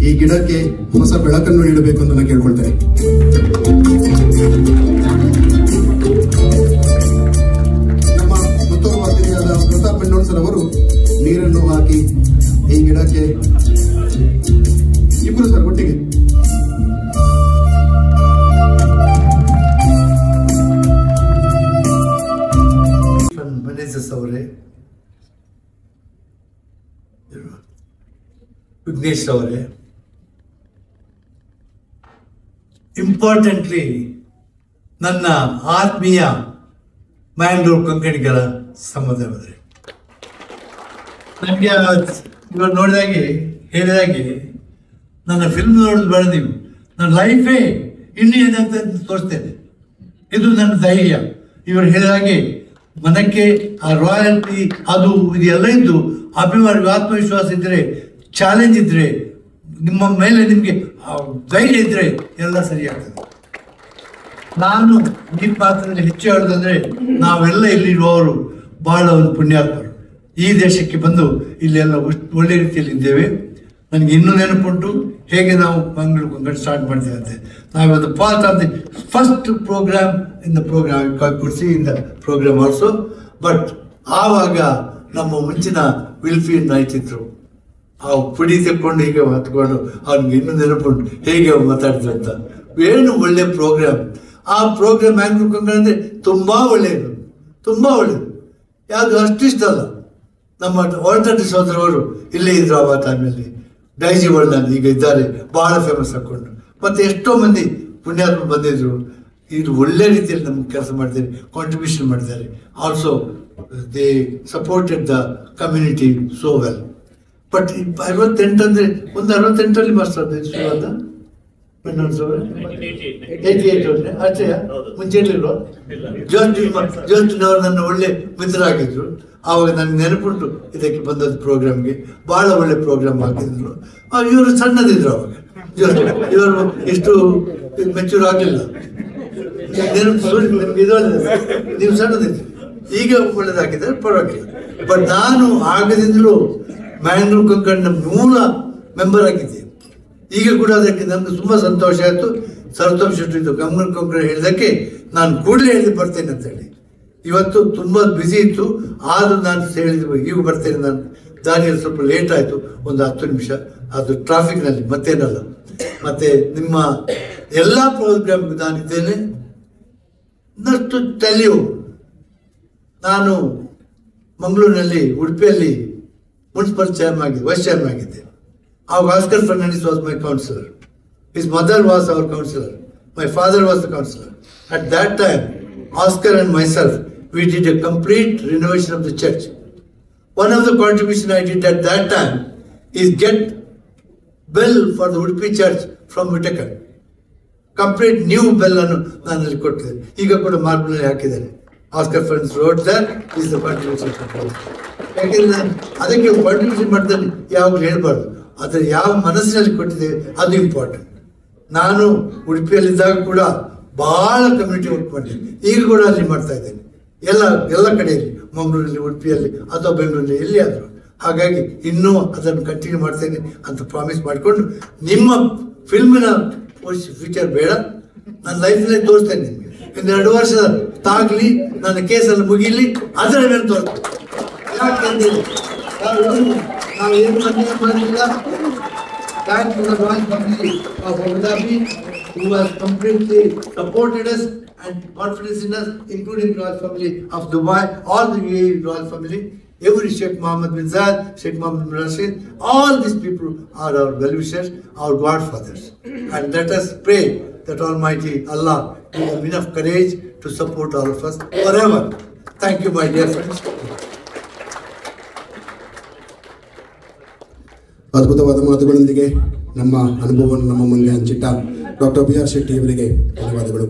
ಈ ಗಿಡಕ್ಕೆ ಹೊಸ ಬೆಳಕನ್ನು ನೀಡಬೇಕು ಅಂತ ನಾನು ಕೇಳ್ಕೊಳ್ತೇನೆ. ನಮ್ಮ ಮತ್ತೊಬ್ಬ ಅತಿಥಿಯಾದ ಪ್ರತಾಪ್ ಬೆಣ್ಣೋಡ್ ಸರ್ ಅವರು ನೀರನ್ನು ಹಾಕಿ ಈ ಗಿಡಕ್ಕೆ ಇಬ್ಬರು ಸರ್ ಒಟ್ಟಿಗೆ ಅವರೇ, ವಿಘ್ನೇಶ್ ಅವರೇ, ಇಂಪಾರ್ಟೆಂಟ್ಲಿ ನನ್ನ ಆತ್ಮೀಯ ಮ್ಯಾಂಗ್ಳೂರು ಕೊಂಕಣಿಗರ ಸಂಬಂಧವರೇ, ನನಗೆ ಇವಾಗ ನೋಡಿದಾಗೆ ಹೇಳಿದಾಗೆ ನನ್ನ ಫಿಲ್ಮ್ ನೋಡೋದು ಬೇಡ, ನೀವು ನನ್ನ ಲೈಫೇ ಇನ್ನೂ ಏನಂತ ತೋರಿಸ್ತೇನೆ. ಇದು ನನ್ನ ಧೈರ್ಯ. ಇವರು ಹೇಳಿದಾಗೆ ಮನಕ್ಕೆ ಆ ರಾಯಲ್ಟಿ ಅದು ಇದೆಲ್ಲ ಇದ್ದು ಅಭಿಮಾನ ಆತ್ಮವಿಶ್ವಾಸ ಇದ್ದರೆ, ಚಾಲೆಂಜ್ ಇದ್ದರೆ, ನಿಮ್ಮ ಮೇಲೆ ನಿಮಗೆ ಧೈರ್ಯ ಇದ್ದರೆ ಎಲ್ಲ ಸರಿಯಾಗ್ತದೆ. ನಾನು ಈ ಪಾತ್ರದಲ್ಲಿ ಹೆಚ್ಚು ಹೇಳೋದಂದರೆ, ನಾವೆಲ್ಲ ಇಲ್ಲಿರುವವರು ಬಹಳ ಒಂದು ಪುಣ್ಯಾತ್ಮರು. ಈ ದೇಶಕ್ಕೆ ಬಂದು ಇಲ್ಲೆಲ್ಲ ಒಳ್ಳೆ ರೀತಿಯಲ್ಲಿ ಇದ್ದೇವೆ. ನನಗೆ ಇನ್ನೂ ನೆನಪುಂಟು ಹೇಗೆ ನಾವು ಮಂಗಳೂರು ಕೊಂಕಣಿ ಸ್ಟಾರ್ಟ್ ಮಾಡ್ತೇವೆ ಅಂತ. ನಾವೊಂದು part of the first program in the program ಕುರ್ಸಿ in the program also. But ಆವಾಗ ನಮ್ಮ ಮುಂಚಿನ ವಿಲ್ಫಿ ನಾಯ್ತಿದ್ರು, ಆ ಪುಡಿ ತೆಕ್ಕೊಂಡು ಹೀಗೆ ಹತ್ಕೊಂಡು ಅವ್ನಿಗೆ ಇನ್ನೂ ನೆನಪುಂಟು ಹೇಗೆ ಅವ್ರು ಮಾತಾಡ್ತಾರೆ ಅಂತ. ಏನು ಒಳ್ಳೆ ಪ್ರೋಗ್ರಾಮ್. ಆ ಪ್ರೋಗ್ರಾಮ್ ಮಂಗಳೂರು ಕೊಂಕಣಿ ಅಂದರೆ ತುಂಬ ಒಳ್ಳೆಯದು, ತುಂಬ ಒಳ್ಳೆಯದು. ಯಾವುದು ಅಷ್ಟು ಇಷ್ಟ ಅಲ್ಲ. ನಮ್ಮ ಒಳತಟ್ಟಿ ಸೋದರವರು ಇಲ್ಲೇ ಇದ್ರು ಆ ಟೈಮಲ್ಲಿ. ಡೈಜಿ ವರ್ಲ್ಡ್ನಲ್ಲಿ ಈಗ ಇದ್ದಾರೆ, ಬಹಳ ಫೇಮಸ್ ಹಾಕ್ಕೊಂಡು. ಮತ್ತು ಎಷ್ಟೋ ಮಂದಿ ಪುಣ್ಯಾತ್ಮ ಬಂದಿದ್ರು. ಇದು ಒಳ್ಳೆ ರೀತಿಯಲ್ಲಿ ನಮ್ಗೆ ಕೆಲಸ ಮಾಡಿದ್ದಾರೆ, ಕಾಂಟ್ರಿಬ್ಯೂಷನ್ ಮಾಡಿದ್ದಾರೆ. Also they supported the community so well. But 68 ಅಂದರೆ ಒಂದು 68ರಲ್ಲಿ ಮಾಸ್ಟರ್ ಶುರುವಾದ 88 ಅಷ್ಟೇ, ಮುಂಚೆ ಇರಲಿಲ್ವ? ಜೋಸ್ಟಿನವರು ನನ್ನ ಒಳ್ಳೆ ಮಿತ್ರರಾಗಿದ್ದರು. ಆವಾಗ ನನಗೆ ನೆನಪುಂಟು ಇದಕ್ಕೆ ಬಂದದ್ದು ಪ್ರೋಗ್ರಾಮ್ಗೆ. ಭಾಳ ಒಳ್ಳೆ ಪ್ರೋಗ್ರಾಮ್ ಹಾಕಿದ್ರು. ಇವರು ಸಣ್ಣದಿದ್ರು ಅವಾಗ. ಇವರು ಎಷ್ಟು ಮೆಚೂರ್ ಆಗಲಿಲ್ಲ. ನೀವು ಸಣ್ಣದಿದ್ರು, ಈಗ ಒಳ್ಳೆದಾಕಿದ್ದಾರೆ, ಪರವಾಗಿಲ್ಲ. ಬಟ್ ನಾನು ಆಗದಿಂದಲೂ ಮಂಗಳೂರು ಕೊಂಕಣಿನ ಮೂಲ ಮೆಂಬರ್ ಆಗಿದ್ದೆ. ಈಗ ಕೂಡ ಅದಕ್ಕೆ ನನಗೆ ತುಂಬ ಸಂತೋಷ ಆಯಿತು. ಸರೋತ್ತಮ್ ಶೆಟ್ಟಿ ಇದು ಮಂಗಳೂರು ಕೊಂಕಣಿ ಹೇಳಿದ್ದಕ್ಕೆ ನಾನು ಕೂಡಲೇ ಹೇಳಿ ಬರ್ತೇನೆ ಅಂತೇಳಿ. ಇವತ್ತು ತುಂಬ ಬ್ಯುಸಿ ಇತ್ತು, ಆದರೂ ನಾನು ಹೇಳಿದ್ವಿ ಈಗ ಬರ್ತೇನೆ. ನಾನು ದಾರಿಯಲ್ಲಿ ಸ್ವಲ್ಪ ಲೇಟ್ ಆಯಿತು, ಒಂದು 10 ನಿಮಿಷ. ಅದು ಟ್ರಾಫಿಕ್ನಲ್ಲಿ, ಮತ್ತೇನಲ್ಲ. ಮತ್ತು ನಿಮ್ಮ ಎಲ್ಲ ಪ್ರೋಗ್ರಾಮ್ಗೂ ನಾನಿದ್ದೇನೆ. ನಷ್ಟು ಟೆಲಿಯೋ ನಾನು ಮಂಗಳೂರಿನಲ್ಲಿ, ಉಡುಪಿಯಲ್ಲಿ ಮುನ್ಸಿಪಲ್ ಚೇರ್ಮನ್ ಆಗಿದ್ದೆ, ವೈಸ್ ಚೇರ್ಮನ್ ಆಗಿದ್ದೆ. ಆವಾಗ Oscar Fernandes was my councillor. His mother was our counselor. My father was the counselor. At that time, Oscar and myself, we did a complete renovation of the church. One of the contributions I did at that time is get bell for the Udupi church from Whittaker. Complete new bell ಅನ್ನು ನಾನು ಅಲ್ಲಿ ಕೊಟ್ಟಿದ್ದೆ. ಈಗ ಕೂಡ marble ಹಾಕಿದ್ದೇನೆ. Oscar friends road there is the contribution. ಯಾಕೆಂದ್ರೆ ನಾನು ಅದಕ್ಕೆ ಕಾಂಟ್ರಿಬ್ಯೂಷನ್ ಮಾಡ್ತೇನೆ ಯಾವಾಗಲೂ ಹೇಳ್ಬಾರ್ದು. ಆದರೆ ಯಾವ ಮನಸ್ಸಿನಲ್ಲಿ ಕೊಟ್ಟಿದ್ದೇವೆ ಅದು ಇಂಪಾರ್ಟೆಂಟ್. ನಾನು ಉಡುಪಿಯಲ್ಲಿದ್ದಾಗ ಕೂಡ ಭಾಳ ಕಮ್ಯುನಿಟಿ ವರ್ಕ್ ಮಾಡಿದ್ದೇನೆ. ಈಗ ಕೂಡ ಅಲ್ಲಿ ಮಾಡ್ತಾ ಇದ್ದೇನೆ, ಎಲ್ಲ ಕಡೆಯಲ್ಲಿ, ಮಂಗಳೂರಲ್ಲಿ, ಉಡುಪಿಯಲ್ಲಿ ಅಥವಾ ಬೆಂಗಳೂರಲ್ಲಿ ಎಲ್ಲಿಯಾದರೂ. ಹಾಗಾಗಿ ಇನ್ನೂ ಅದನ್ನು ಕಂಟಿನ್ಯೂ ಮಾಡ್ತೇನೆ ಅಂತ ಪ್ರಾಮಿಸ್ ಮಾಡಿಕೊಂಡು, ನಿಮ್ಮ ಫಿಲ್ಮಿನ ಫ್ಯೂಚರ್ ಬೇಡ, ನನ್ನ ಲೈಫ್ನಲ್ಲೇ ತೋರಿಸ್ತೇನೆ ನಿಮಗೆ. ಇನ್ನು 2 ವರ್ಷ ತಾಗಲಿ, ನನ್ನ ಕೇಸಲ್ಲಿ ಮುಗಿಲಿ, ಅದರ ಮೇಲೆ ತೋರಿಸ್ತೇನೆ. ಯಾಕಂದ್ರೆ ನಾವು ಏನು ಮಾಡಿಲ್ಲ. Thanks to the royal family of Abu Dhabi, who has completely supported us and confidence in us, including royal family of Dubai, all the UAE royal family, every Sheikh Mohammed bin Zayed, Sheikh Mohammed bin Rashid, all these people are our well-wishers, our godfathers. And let us pray that Almighty Allah give them enough courage to support all of us forever. Thank you, my dear friends. ಅದ್ಭುತವಾದ ಮಾತುಗಳೊಂದಿಗೆ ನಮ್ಮ ಅನುಭವವನ್ನು ನಮ್ಮ ಮುಂದೆ ಹಂಚಿಟ್ಟ doctor B R Shetty ಅವರಿಗೆ ಧನ್ಯವಾದಗಳು.